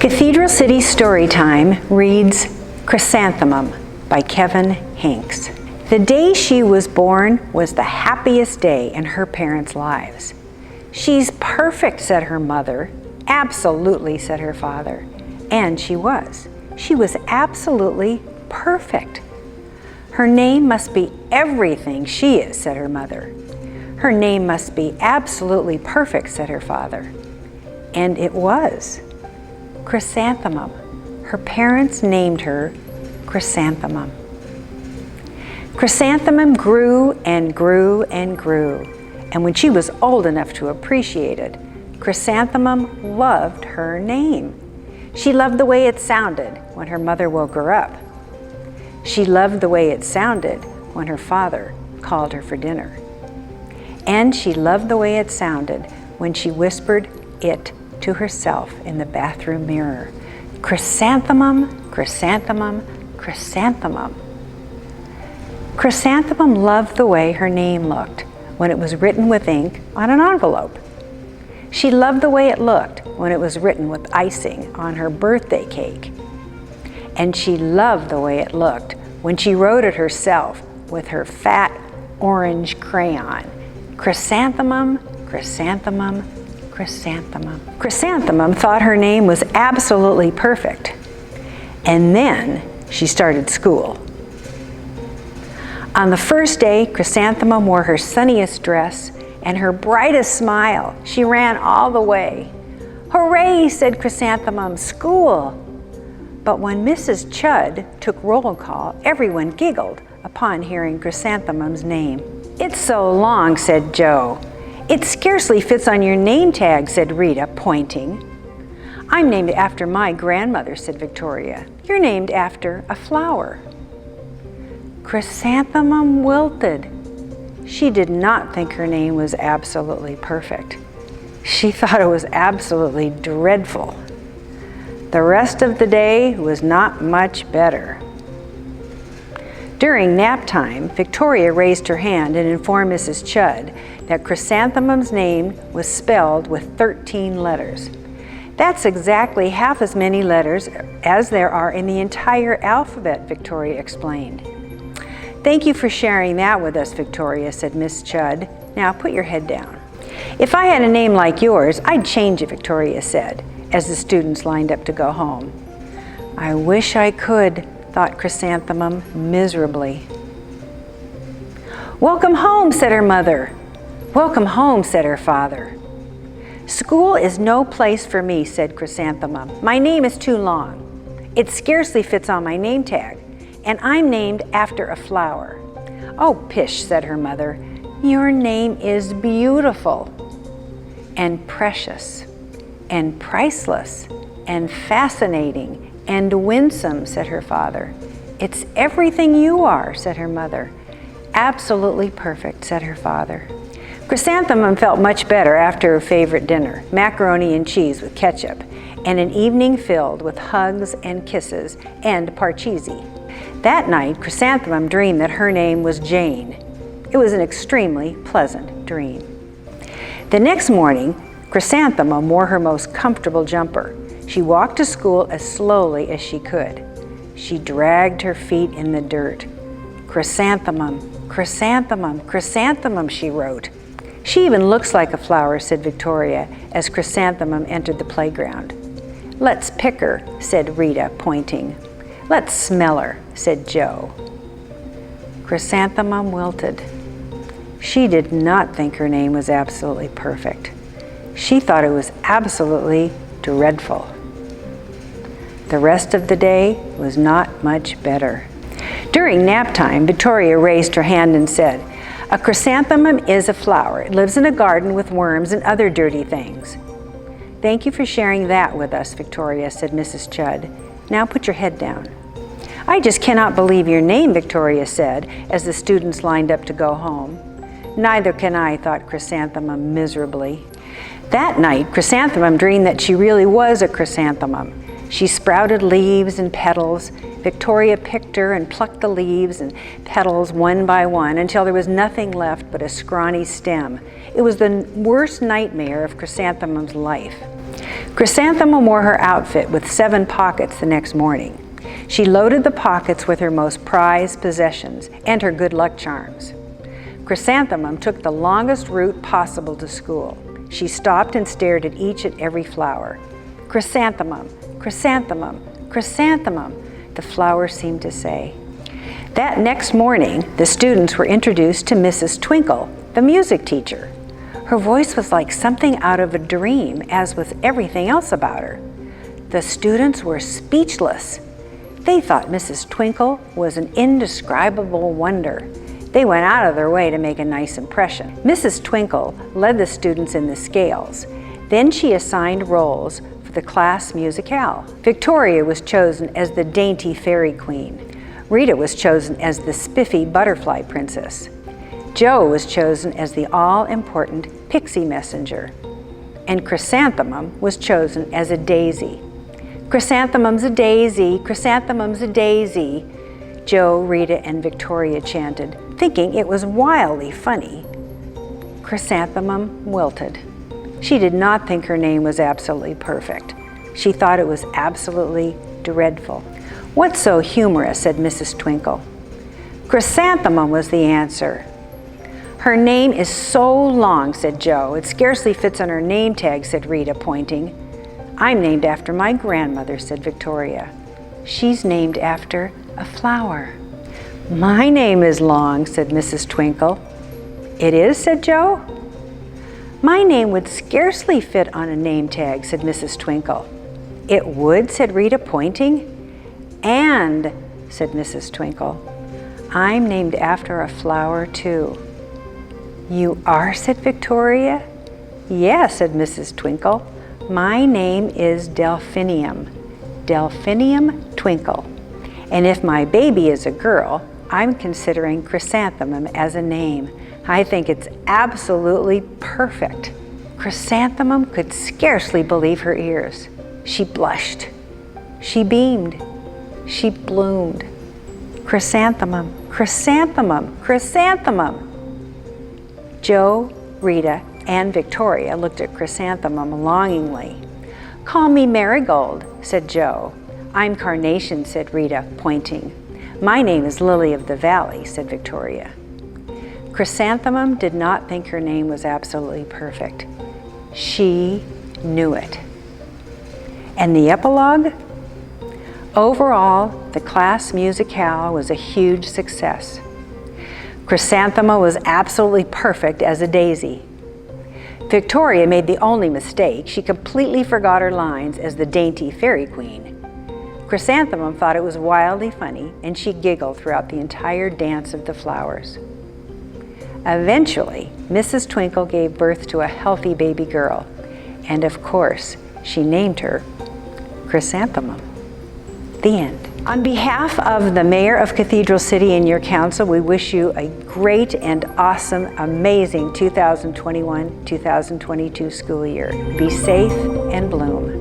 Cathedral City Storytime reads Chrysanthemum by Kevin Henkes. The day she was born was the happiest day in her parents' lives. "She's perfect," said her mother. "Absolutely," said her father. And she was. She was absolutely perfect. "Her name must be everything she is," said her mother. "Her name must be absolutely perfect," said her father. And it was. Chrysanthemum. Her parents named her Chrysanthemum. Chrysanthemum grew and grew and grew, and when she was old enough to appreciate it, Chrysanthemum loved her name. She loved the way it sounded when her mother woke her up. She loved the way it sounded when her father called her for dinner. And she loved the way it sounded when she whispered it to herself in the bathroom mirror. Chrysanthemum, chrysanthemum, chrysanthemum. Chrysanthemum loved the way her name looked when it was written with ink on an envelope. She loved the way it looked when it was written with icing on her birthday cake. And she loved the way it looked when she wrote it herself with her fat orange crayon. Chrysanthemum, chrysanthemum, chrysanthemum. Chrysanthemum thought her name was absolutely perfect. And then she started school. On the first day, Chrysanthemum wore her sunniest dress and her brightest smile. She ran all the way. "Hooray," said Chrysanthemum, "school!" But when Mrs. Chudd took roll call, everyone giggled upon hearing Chrysanthemum's name. "It's so long," said Joe. "It scarcely fits on your name tag," said Rita, pointing. "I'm named after my grandmother," said Victoria. "You're named after a flower." Chrysanthemum wilted. She did not think her name was absolutely perfect. She thought it was absolutely dreadful. The rest of the day was not much better. During nap time, Victoria raised her hand and informed Mrs. Chudd that Chrysanthemum's name was spelled with 13 letters. "That's exactly half as many letters as there are in the entire alphabet," Victoria explained. "Thank you for sharing that with us, Victoria," said Miss Chudd. "Now put your head down." "If I had a name like yours, I'd change it," Victoria said, as the students lined up to go home. "I wish I could," thought Chrysanthemum miserably. "Welcome home," said her mother. "Welcome home," said her father. "School is no place for me," said Chrysanthemum. "My name is too long. It scarcely fits on my name tag, and I'm named after a flower." "Oh, pish," said her mother. "Your name is beautiful and precious and priceless and fascinating and winsome," said her father. "It's everything you are," said her mother. "Absolutely perfect," said her father. Chrysanthemum felt much better after her favorite dinner, macaroni and cheese with ketchup, and an evening filled with hugs and kisses and parcheesi. That night, Chrysanthemum dreamed that her name was Jane. It was an extremely pleasant dream. The next morning, Chrysanthemum wore her most comfortable jumper. She walked to school as slowly as she could. She dragged her feet in the dirt. "Chrysanthemum, chrysanthemum, chrysanthemum," she wrote. "She even looks like a flower," said Victoria as Chrysanthemum entered the playground. "Let's pick her," said Rita, pointing. "Let's smell her," said Joe. Chrysanthemum wilted. She did not think her name was absolutely perfect. She thought it was absolutely dreadful. The rest of the day was not much better. During nap time, Victoria raised her hand and said, "A chrysanthemum is a flower. It lives in a garden with worms and other dirty things." "Thank you for sharing that with us, Victoria," said Mrs. Chudd. "Now put your head down." "I just cannot believe your name," Victoria said, as the students lined up to go home. "Neither can I," thought Chrysanthemum miserably. That night, Chrysanthemum dreamed that she really was a chrysanthemum. She sprouted leaves and petals. Victoria picked her and plucked the leaves and petals one by one until there was nothing left but a scrawny stem. It was the worst nightmare of Chrysanthemum's life. Chrysanthemum wore her outfit with 7 pockets the next morning. She loaded the pockets with her most prized possessions and her good luck charms. Chrysanthemum took the longest route possible to school. She stopped and stared at each and every flower. Chrysanthemum, chrysanthemum, chrysanthemum, the flowers seemed to say. That next morning, the students were introduced to Mrs. Twinkle, the music teacher. Her voice was like something out of a dream, as with everything else about her. The students were speechless. They thought Mrs. Twinkle was an indescribable wonder. They went out of their way to make a nice impression. Mrs. Twinkle led the students in the scales. Then she assigned roles for the class musicale. Victoria was chosen as the dainty fairy queen. Rita was chosen as the spiffy butterfly princess. Joe was chosen as the all-important pixie messenger. And Chrysanthemum was chosen as a daisy. Chrysanthemum's a daisy, chrysanthemum's a daisy, Joe, Rita, and Victoria chanted, thinking it was wildly funny. Chrysanthemum wilted. She did not think her name was absolutely perfect. She thought it was absolutely dreadful. "What's so humorous?" said Mrs. Twinkle. Chrysanthemum was the answer. "Her name is so long," said Joe. "It scarcely fits on her name tag," said Rita, pointing. "I'm named after my grandmother," said Victoria. "She's named after a flower." "My name is long," said Mrs. Twinkle. "It is?" said Joe. "My name would scarcely fit on a name tag," said Mrs. Twinkle. "It would?" said Rita, pointing. "And," said Mrs. Twinkle, "I'm named after a flower too." "You are?" said Victoria. "Yes," said Mrs. Twinkle. "My name is Delphinium, Delphinium Twinkle. And if my baby is a girl, I'm considering Chrysanthemum as a name. I think it's absolutely perfect." Chrysanthemum could scarcely believe her ears. She blushed. She beamed. She bloomed. Chrysanthemum, chrysanthemum, chrysanthemum. Joe, Rita, and Victoria looked at Chrysanthemum longingly. "Call me Marigold," said Joe. "I'm Carnation," said Rita, pointing. "My name is Lily of the Valley," said Victoria. Chrysanthemum did not think her name was absolutely perfect. She knew it. And the epilogue? Overall, the class musicale was a huge success. Chrysanthemum was absolutely perfect as a daisy. Victoria made the only mistake. She completely forgot her lines as the dainty fairy queen. Chrysanthemum thought it was wildly funny, and she giggled throughout the entire dance of the flowers. Eventually, Mrs. Twinkle gave birth to a healthy baby girl, and of course, she named her Chrysanthemum. The end. On behalf of the Mayor of Cathedral City and your council, we wish you a great and awesome, amazing 2021-2022 school year. Be safe and bloom.